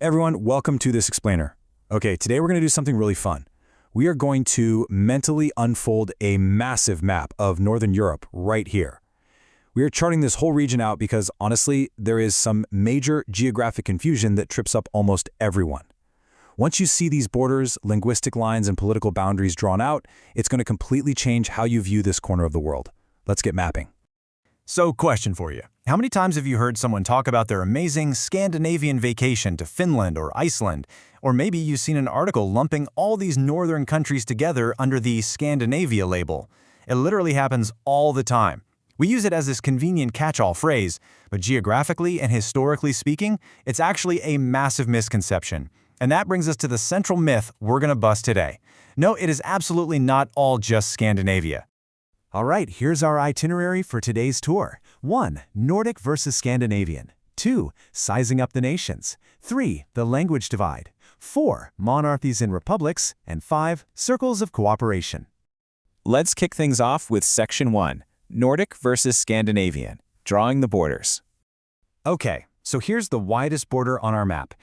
Everyone, welcome to this explainer. Okay, today we're going to do something really fun. We are going to mentally unfold a massive map of Northern Europe right here. We are charting this whole region out because, honestly, there is some major geographic confusion that trips up almost everyone. Once you see these borders, linguistic lines, and political boundaries drawn out, it's going to completely change how you view this corner of the world. Let's get mapping. So, question for you. How many times have you heard someone talk about their amazing Scandinavian vacation to Finland or Iceland? Or maybe you've seen an article lumping all these northern countries together under the Scandinavia label. It literally happens all the time. We use it as this convenient catch-all phrase, but geographically and historically speaking, it's actually a massive misconception. And that brings us to the central myth we're going to bust today. No, it is absolutely not all just Scandinavia. All right, here's our itinerary for today's tour. 1. Nordic versus Scandinavian. 2. Sizing up the nations. 3. The language divide. 4. Monarchies and republics. And 5. Circles of cooperation. Let's kick things off with Section 1, Nordic versus Scandinavian, drawing the borders. Okay, so here's the widest border on our map.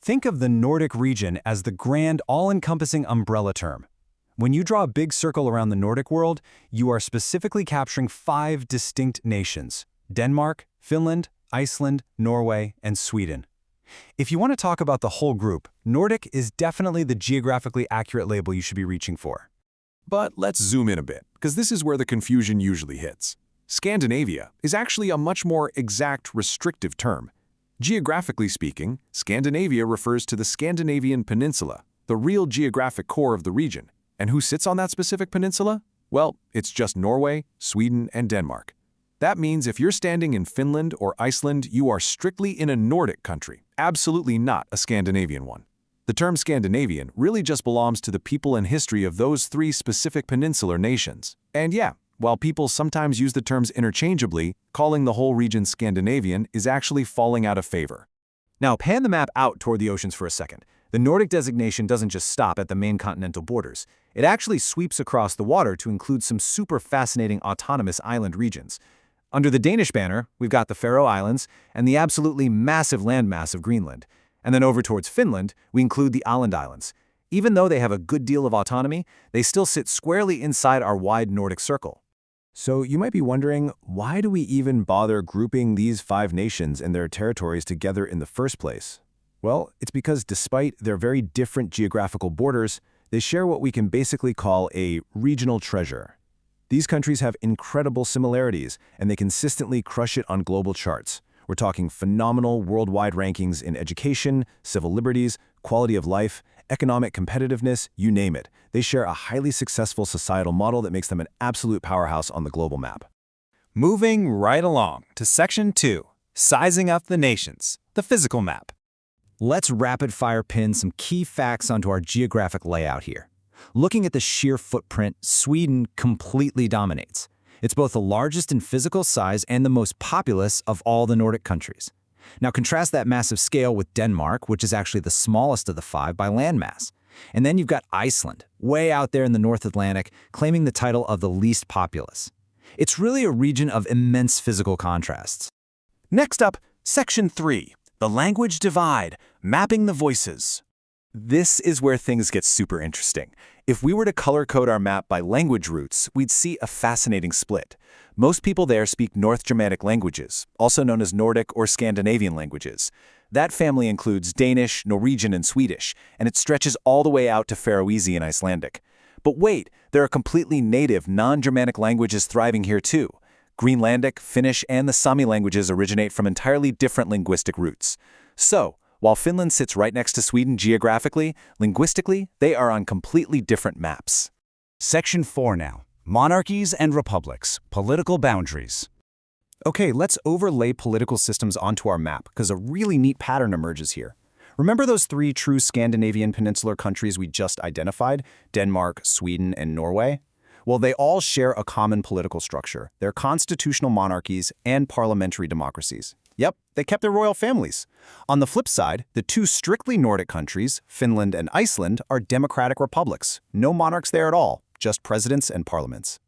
Think of the Nordic region as the grand, all-encompassing umbrella term. When you draw a big circle around the Nordic world, you are specifically capturing 5 distinct nations: Denmark, Finland, Iceland, Norway, and Sweden. If you want to talk about the whole group, Nordic is definitely the geographically accurate label you should be reaching for. But let's zoom in a bit, because this is where the confusion usually hits. Scandinavia is actually a much more exact, restrictive term. Geographically speaking, Scandinavia refers to the Scandinavian peninsula, the real geographic core of the region. And who sits on that specific peninsula? Well, it's just Norway, Sweden, and Denmark. That means if you're standing in Finland or Iceland, you are strictly in a Nordic country, absolutely not a Scandinavian one. The term Scandinavian really just belongs to the people and history of those 3 specific peninsular nations. And yeah, while people sometimes use the terms interchangeably, calling the whole region Scandinavian is actually falling out of favor. Now, pan the map out toward the oceans for a second. The Nordic designation doesn't just stop at the main continental borders. It actually sweeps across the water to include some super fascinating autonomous island regions. Under the Danish banner, we've got the Faroe Islands and the absolutely massive landmass of Greenland. And then over towards Finland, we include the Åland Islands. Even though they have a good deal of autonomy, they still sit squarely inside our wide Nordic circle. So you might be wondering, why do we even bother grouping these 5 nations and their territories together in the first place? Well, it's because despite their very different geographical borders, they share what we can basically call a regional treasure. These countries have incredible similarities, and they consistently crush it on global charts. We're talking phenomenal worldwide rankings in education, civil liberties, quality of life, economic competitiveness, you name it. They share a highly successful societal model that makes them an absolute powerhouse on the global map. Moving right along to Section 2, sizing up the nations, the physical map. Let's rapid-fire pin some key facts onto our geographic layout here. Looking at the sheer footprint, Sweden completely dominates. It's both the largest in physical size and the most populous of all the Nordic countries. Now contrast that massive scale with Denmark, which is actually the smallest of the 5 by landmass. And then you've got Iceland, way out there in the North Atlantic, claiming the title of the least populous. It's really a region of immense physical contrasts. Next up, Section 3, the language divide, mapping the voices. This is where things get super interesting. If we were to color code our map by language roots, we'd see a fascinating split. Most people there speak North Germanic languages, also known as Nordic or Scandinavian languages. That family includes Danish, Norwegian, and Swedish, and it stretches all the way out to Faroese and Icelandic. But wait, there are completely native, non-Germanic languages thriving here too. Greenlandic, Finnish, and the Sami languages originate from entirely different linguistic roots. So, while Finland sits right next to Sweden geographically, linguistically, they are on completely different maps. Section 4 now, monarchies and republics, political boundaries. Okay, let's overlay political systems onto our map, because a really neat pattern emerges here. Remember those 3 true Scandinavian peninsular countries we just identified? Denmark, Sweden, and Norway? Well, they all share a common political structure. They're constitutional monarchies and parliamentary democracies. Yep, they kept their royal families. On the flip side, the 2 strictly Nordic countries, Finland and Iceland, are democratic republics. No monarchs there at all, just presidents and parliaments.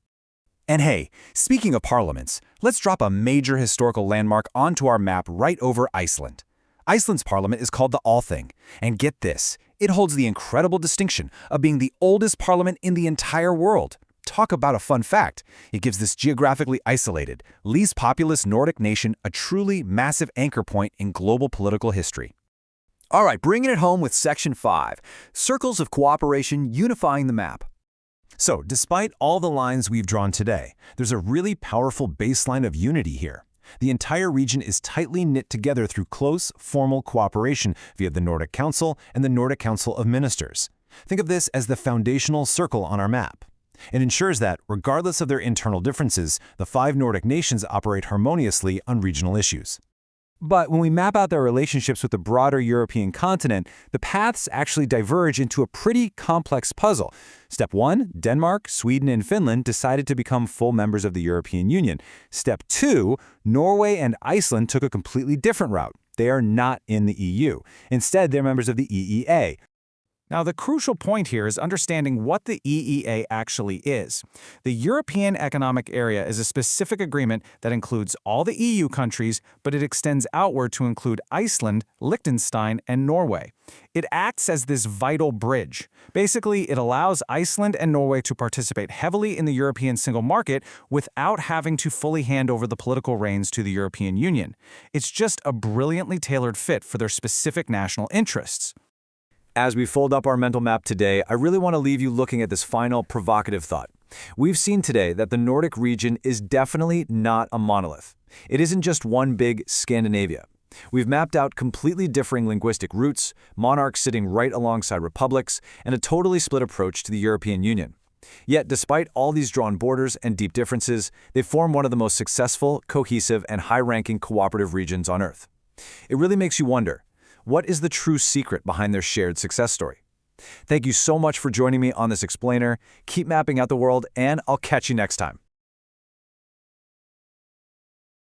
And hey, speaking of parliaments, let's drop a major historical landmark onto our map right over Iceland. Iceland's parliament is called the Althing, and get this, it holds the incredible distinction of being the oldest parliament in the entire world. Talk about a fun fact. It gives this geographically isolated, least populous Nordic nation a truly massive anchor point in global political history. All right, bringing it home with Section 5, Circles of Cooperation Unifying the Map. So, despite all the lines we've drawn today, there's a really powerful baseline of unity here. The entire region is tightly knit together through close, formal cooperation via the Nordic Council and the Nordic Council of Ministers. Think of this as the foundational circle on our map. It ensures that, regardless of their internal differences, the 5 Nordic nations operate harmoniously on regional issues. But when we map out their relationships with the broader European continent, the paths actually diverge into a pretty complex puzzle. Step 1, Denmark, Sweden, and Finland decided to become full members of the European Union. Step 2, Norway and Iceland took a completely different route. They are not in the EU. Instead, they're members of the EEA. Now, the crucial point here is understanding what the EEA actually is. The European Economic Area is a specific agreement that includes all the EU countries, but it extends outward to include Iceland, Liechtenstein, and Norway. It acts as this vital bridge. Basically, it allows Iceland and Norway to participate heavily in the European single market without having to fully hand over the political reins to the European Union. It's just a brilliantly tailored fit for their specific national interests. As we fold up our mental map today, I really want to leave you looking at this final provocative thought. We've seen today that the Nordic region is definitely not a monolith. It isn't just one big Scandinavia. We've mapped out completely differing linguistic roots, monarchs sitting right alongside republics, and a totally split approach to the European Union. Yet, despite all these drawn borders and deep differences, they form one of the most successful, cohesive, and high-ranking cooperative regions on Earth. It really makes you wonder, what is the true secret behind their shared success story? Thank you so much for joining me on this explainer. Keep mapping out the world, and I'll catch you next time.